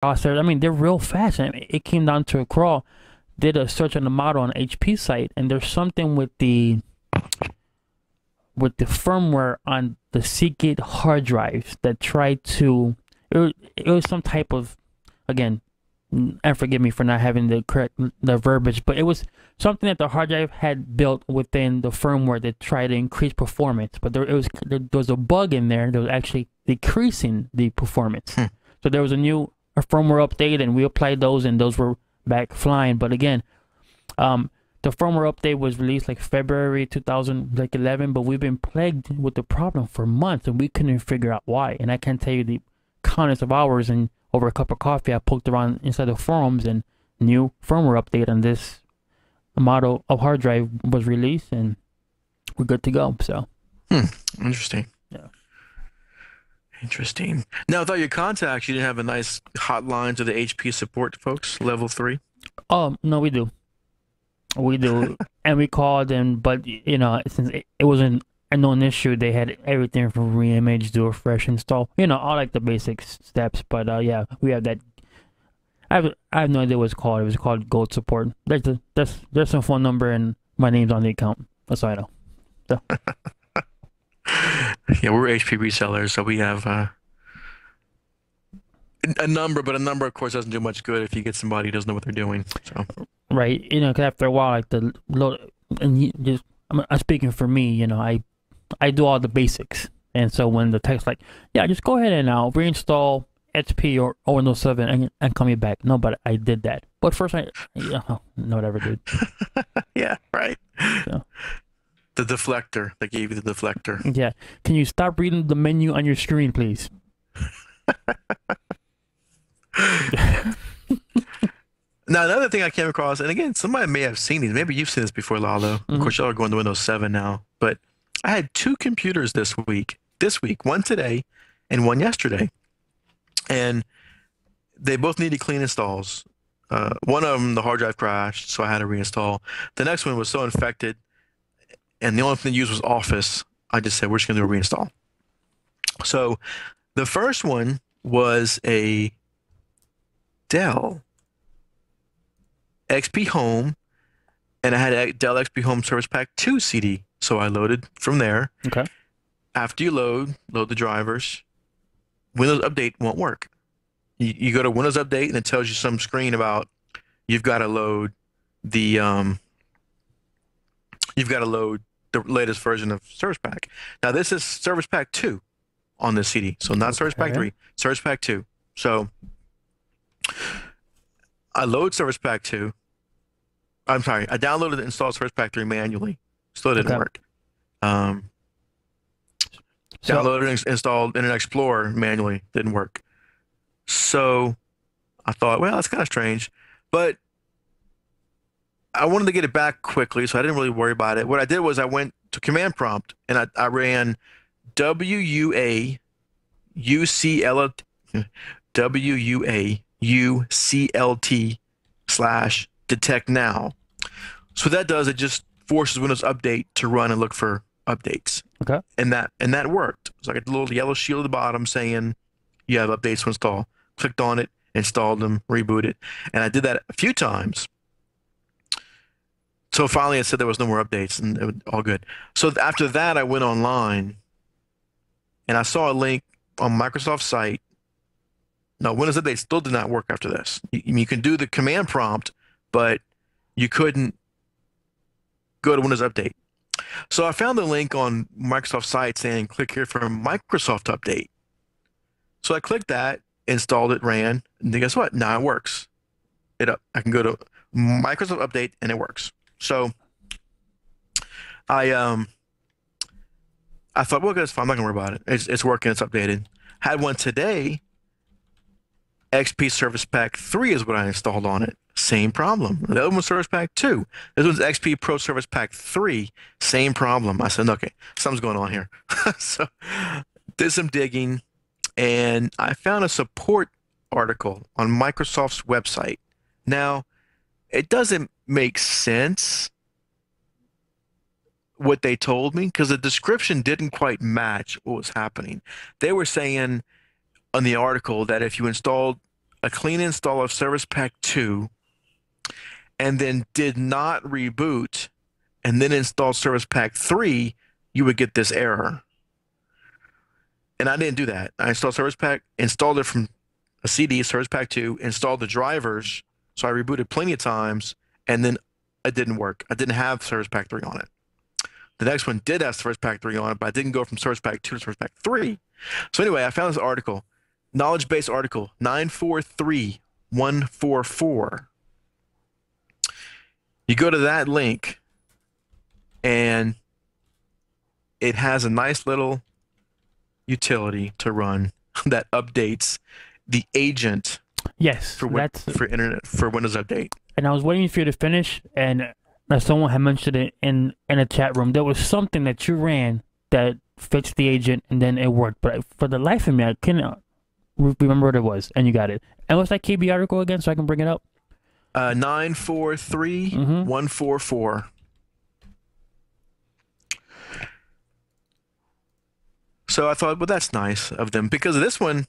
processors. I mean, they're real fast. And it came down to a crawl. Did a search on the model on HP site, and there's something with the firmware on the Seagate hard drives that tried to. It was some type of, again, and forgive me for not having the correct the verbiage, but it was something that the hard drive had built within the firmware that tried to increase performance. But there was a bug in there that was actually decreasing the performance. So there was a firmware update, and we applied those, and those were back flying. But again, the firmware update was released like February 2011, but we've been plagued with the problem for months, and we couldn't figure out why. And I can't tell you the countless of hours, and over a cup of coffee, I poked around inside the forums, and new firmware update on this model of hard drive was released, and we're good to go. So, Interesting. yeah. Interesting. Now, without your contacts, you didn't have a nice hotline to the HP support folks, level 3. Oh no, we do, and we called them, but since it wasn't a known issue, they had everything from reimage, do a fresh install, all like the basic steps. But yeah, we have that. I have no idea what it's called. It was called Gold Support. There's some phone number, and my name's on the account. That's all I know. So, Yeah, we're HP resellers, so we have a number, but a number, of course, doesn't do much good if you get somebody who doesn't know what they're doing. So, right, 'cause after a while, like the load, and I'm speaking for me. I do all the basics, and so when the text like, yeah, just go ahead and now reinstall HP or Windows 7 and call me back. No, but I did that. But first, no, whatever, dude. yeah, right. So, The deflector. They gave you the deflector. yeah, can you stop reading the menu on your screen, please? Now, another thing I came across, and again, somebody may have seen these. Maybe you've seen this before, Lalo. Of course, y'all are going to Windows 7 now. But I had two computers this week. One today and one yesterday. And they both needed clean installs. One of them, the hard drive crashed, so I had to reinstall. The next one was so infected, and the only thing to use was Office. I just said, we're just going to do a reinstall. So the first one was a Dell XP Home, and I had a Dell XP Home Service Pack 2 CD. So I loaded from there. Okay. After you load the drivers, Windows Update won't work. You go to Windows Update, and it tells you some screen about you've got to load the latest version of Service Pack. Now this is Service Pack 2 on this CD, so not Service Pack 3, Service Pack 2. So I load Service Pack 2. I'm sorry, I downloaded and installed Service Pack 3 manually. Still didn't work. Downloaded and installed Internet Explorer manually. Didn't work. So I thought, well, that's kind of strange. But I wanted to get it back quickly, so I didn't really worry about it. What I did was I went to Command Prompt, and I ran WUA UCLT /detect now. So what that does, it just forces Windows Update to run and look for updates. Okay. And that worked. So I got the little yellow shield at the bottom saying you have updates to install. Clicked on it, installed them, rebooted. And I did that a few times. So finally it said there was no more updates, and it was all good. So after that, I went online and I saw a link on Microsoft's site. No, Windows Update still did not work after this. You can do the command prompt, but you couldn't go to Windows Update. So I found the link on Microsoft's site saying click here for Microsoft Update. So I clicked that, installed it, ran, and then guess what? Now it works. I can go to Microsoft Update and it works. So I thought, well, that's fine. I'm not gonna worry about it. It's working. It's updated. Had one today. XP Service Pack 3 is what I installed on it. Same problem. The other one's Service Pack 2. This one's XP Pro Service Pack 3. Same problem. I said, okay, something's going on here. So did some digging, and I found a support article on Microsoft's website. Now, it doesn't make sense what they told me because the description didn't quite match what was happening. They were saying on the article that if you installed a clean install of Service Pack 2 and then did not reboot and then installed Service Pack 3, you would get this error. And I didn't do that. I installed Service Pack, installed it from a CD, Service Pack 2, installed the drivers. So I rebooted plenty of times, and then it didn't work. I didn't have Service Pack 3 on it. The next one did have Service Pack 3 on it, but I didn't go from Service Pack 2 to Service Pack 3. So anyway, I found this article, knowledge base article 943144. You go to that link, and it has a nice little utility to run that updates the agent Yes, for that's. for internet for Windows Update. And I was waiting for you to finish, and someone had mentioned it in a chat room. There was something that you ran that fixed the agent, and then it worked. But for the life of me, I couldn't remember what it was, and you got it. And what's that KB article again, so I can bring it up? 943144. So I thought, well, that's nice of them because of this one.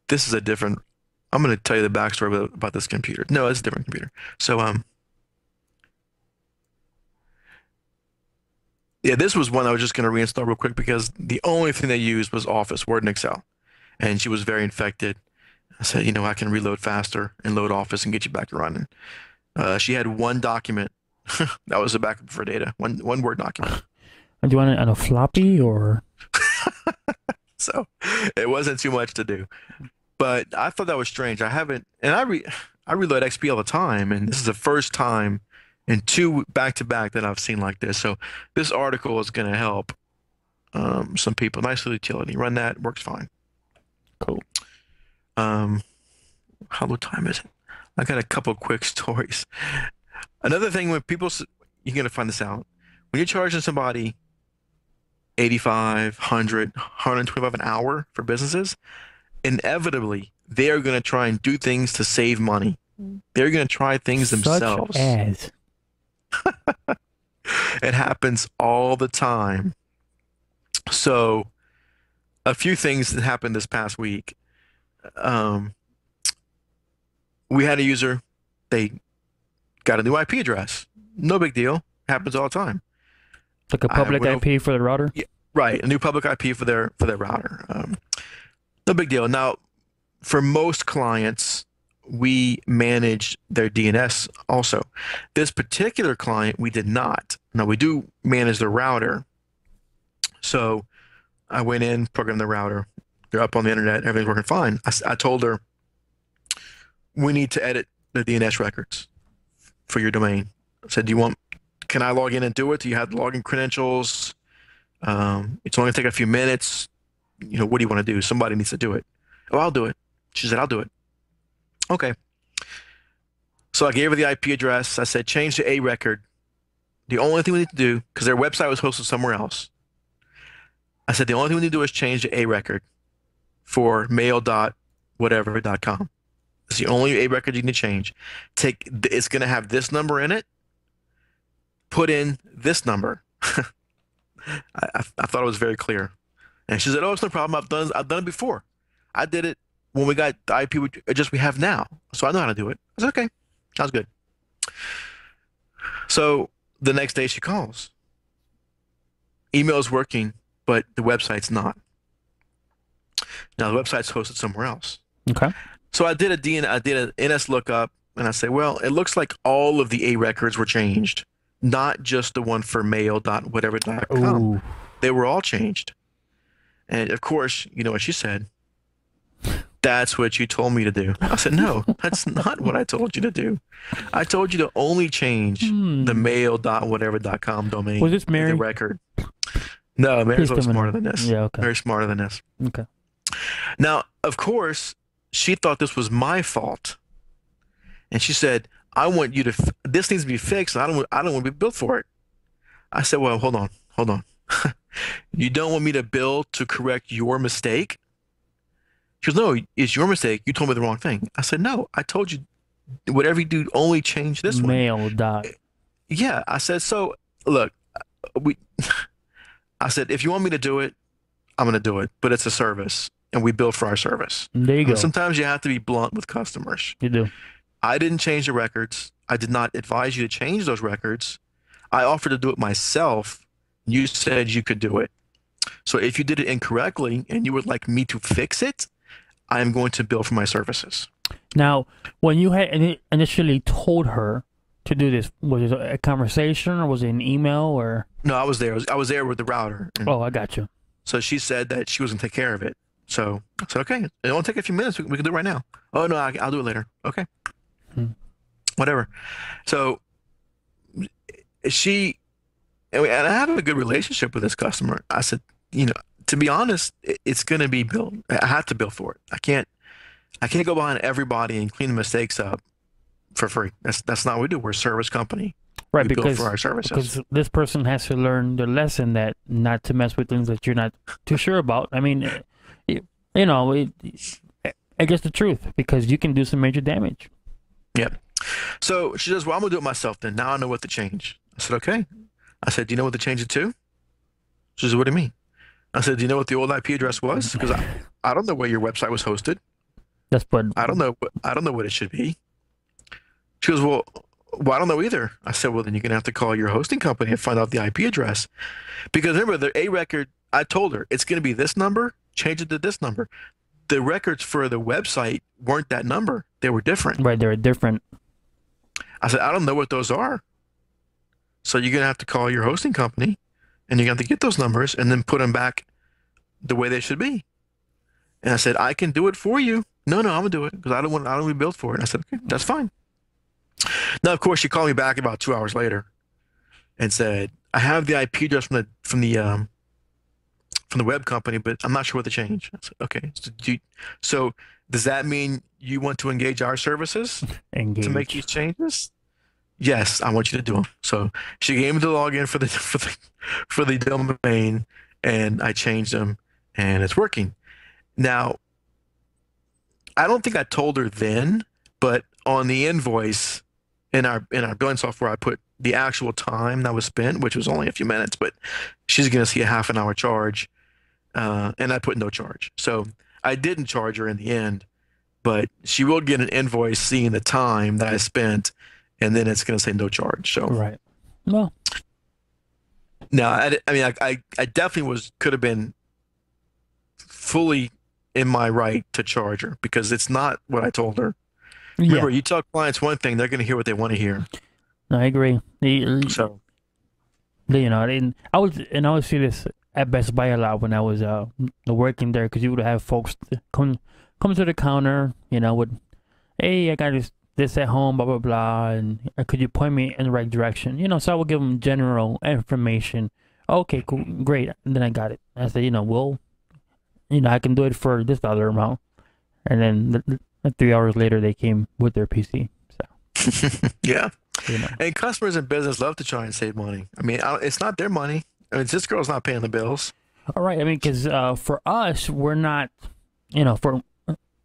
This is a different. I'm going to tell you the backstory about this computer. No, it's a different computer. So yeah, this was one I was just going to reinstall real quick because the only thing they used was Office, Word, and Excel, and she was very infected. I said, I can reload faster and load Office and get you back to running. She had one document that was a backup for data, one Word document. Do you want it on a floppy or? So it wasn't too much to do, but I thought that was strange. I haven't, and I reload XP all the time, and this is the first time in 2 back-to-back that I've seen like this. So this article is going to help some people. Nice little utility. Run that, works fine. Cool. How low time is it? I got a couple quick stories. Another thing when people, you're going to find this out. When you're charging somebody 85, 100, 125 an hour for businesses, inevitably they are going to try and do things to save money. They're going to try things themselves. Such as? It happens all the time. So a few things that happened this past week. We had a user, they got a new IP address. No big deal. Happens all the time. Like a public IP for the router? Yeah, right, a new public IP for their router. No big deal. Now, for most clients, we manage their DNS also. This particular client, we did not. Now, we do manage the router. So I went in, programmed the router. They're up on the internet. Everything's working fine. I told her, we need to edit the DNS records for your domain. I said, can I log in and do it? Do you have the login credentials? It's only going to take a few minutes. What do you want to do? Somebody needs to do it. Oh, I'll do it. She said, I'll do it. Okay. So I gave her the IP address. I said, change to a record. The only thing we need to do, because their website was hosted somewhere else. I said, the only thing we need to do is change to a record for mail.whatever.com. It's the only a record you need to change. It's going to have this number in it. Put in this number. I thought it was very clear. And she said, oh, it's no problem. I've done it before. I did it when we got the IP address we have now. So I know how to do it. I said, okay, sounds good. So the next day she calls. Email is working, but the website's not. Now the website's hosted somewhere else. Okay. So I did an NS lookup, and I say, well, it looks like all of the A records were changed, not just the one for mail.whatever.com. Ooh. They were all changed. And of course, you know what she said? That's what you told me to do. I said, no, that's not what I told you to do. I told you to only change the mail.whatever.com domain. Was this Mary? The record. No, Mary's a little smarter than this. Yeah, okay. Very smarter than this. Okay. Now, of course, she thought this was my fault. And she said, I want you to, this needs to be fixed. I don't want to be billed for it. I said, well, hold on. You don't want me to bill to correct your mistake? She goes, no, it's your mistake. You told me the wrong thing. I said, no, I told you whatever you do, only change this one. Mail dot. Yeah. I said, so look, I said, if you want me to do it, I'm going to do it, but it's a service. and we bill for our service. There you And go. sometimes you have to be blunt with customers. You do. I didn't change the records. I did not advise you to change those records. I offered to do it myself. You said you could do it. So if you did it incorrectly and you would like me to fix it, I am going to bill for my services. Now, when you had initially told her to do this, was it a conversation or was it an email or? No, I was there. I was there with the router. And Oh, I got you. so she said that she was going to take care of it. So I said, okay, it won't take a few minutes. We can do it right now. Oh, no, I'll do it later. Okay, Hmm. whatever. So she, and I have a good relationship with this customer. I said, to be honest, it's going to be billed. I have to bill for it. I can't go behind everybody and clean the mistakes up for free. That's not what we do. We're a service company. Right, We bill because for our services. this person has to learn the lesson that not to mess with things that you're not too sure about. I mean, you know, I guess the truth because you can do some major damage. Yep. So she says, well, I'm gonna do it myself then. Now I know what to change. I said, okay. I said, do you know what to change it to? She says, what do you mean? I said, do you know what the old IP address was? Because I don't know where your website was hosted. That's what. I don't know what it should be. She goes, well, I don't know either. I said, well, then you're gonna have to call your hosting company and find out the IP address. Because remember, the A record, I told her it's gonna be this number, change it to this number. The records for the website weren't that number. They were different. Right, they're different. I said, I don't know what those are. So you're gonna have to call your hosting company and you're gonna have to get those numbers and then put them back the way they should be. And I said, I can do it for you. No, I'm gonna do it because I don't want to be billed for it. I said, okay, that's fine. Now, of course, she called me back about 2 hours later and said, I have the IP address from the web company, but I'm not sure what to change. I said, okay. So does that mean you want to engage our services to make these Engage. changes? Yes, I want you to do them. So she gave me the login for the domain, and I changed them, and it's working. Now, I don't think I told her then, but on the invoice in our billing software, I put the actual time that was spent, which was only a few minutes, but she's going to see a half an hour charge, and I put no charge. So I didn't charge her in the end, but she will get an invoice seeing the time that I spent, and then it's going to say no charge. So Right. Well, now, I mean, I definitely could have been fully in my right to charge her because it's not what I told her. yeah. Remember, you tell clients one thing, they're going to hear what they want to hear. No, I agree. So, You know, and I would see this at Best Buy a lot when I was working there because you would have folks come to the counter, you know, with, hey, I got this at home, blah blah blah, and could you point me in the right direction? You know, so I would give them general information. Okay, cool, great. And then I got it. I said, well, I can do it for this other amount. And then 3 hours later, they came with their PC. So, yeah. you know, And customers in business love to try and save money. I mean, it's not their money. I mean, this girl's not paying the bills. all right. I mean, because for us, we're not, for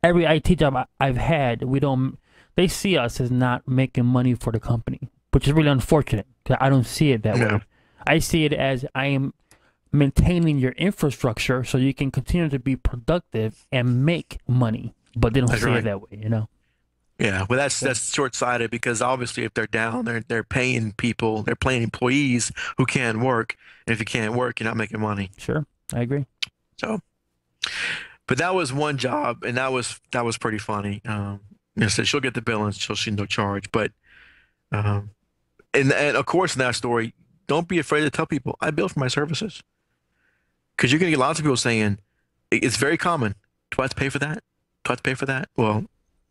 every IT job I've had, we don't. They see us as not making money for the company, which is really unfortunate because I don't see it that Yeah. way. I see it as I am maintaining your infrastructure so you can continue to be productive and make money, but they don't That's see it right. that way, Yeah, well, that's short-sighted because obviously, if they're down, they're paying people, they're paying employees who can't work, and if you can't work, you're not making money. Sure, I agree. So, but that was one job, and that was pretty funny. So she'll get the bill and she'll see no charge, but um, and of course, in that story, don't be afraid to tell people I bill for my services because you're gonna get lots of people saying it's very common. Do I have to pay for that? Do I have to pay for that? Well,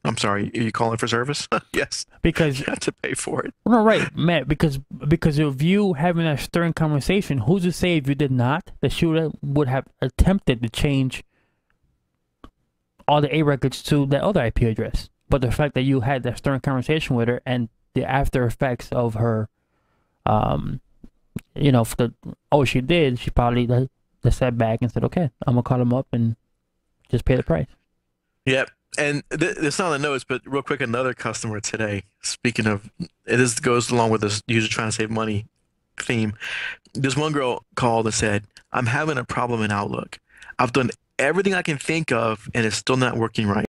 I'm sorry. Are you calling for service? Yes, Because you have to pay for it. no, right, Matt. Because of you having that stern conversation, who's to say if you did not that she would have attempted to change all the A records to that other IP address? But the fact that you had that stern conversation with her and the after effects of her, she did. She probably just sat back and said, "Okay, I'm gonna call him up and just pay the price." Yep. And it's not on the notes, but real quick, another customer today. Speaking of, this goes along with this user trying to save money theme. This one girl called and said, "I'm having a problem in Outlook. I've done everything I can think of, and it's still not working right.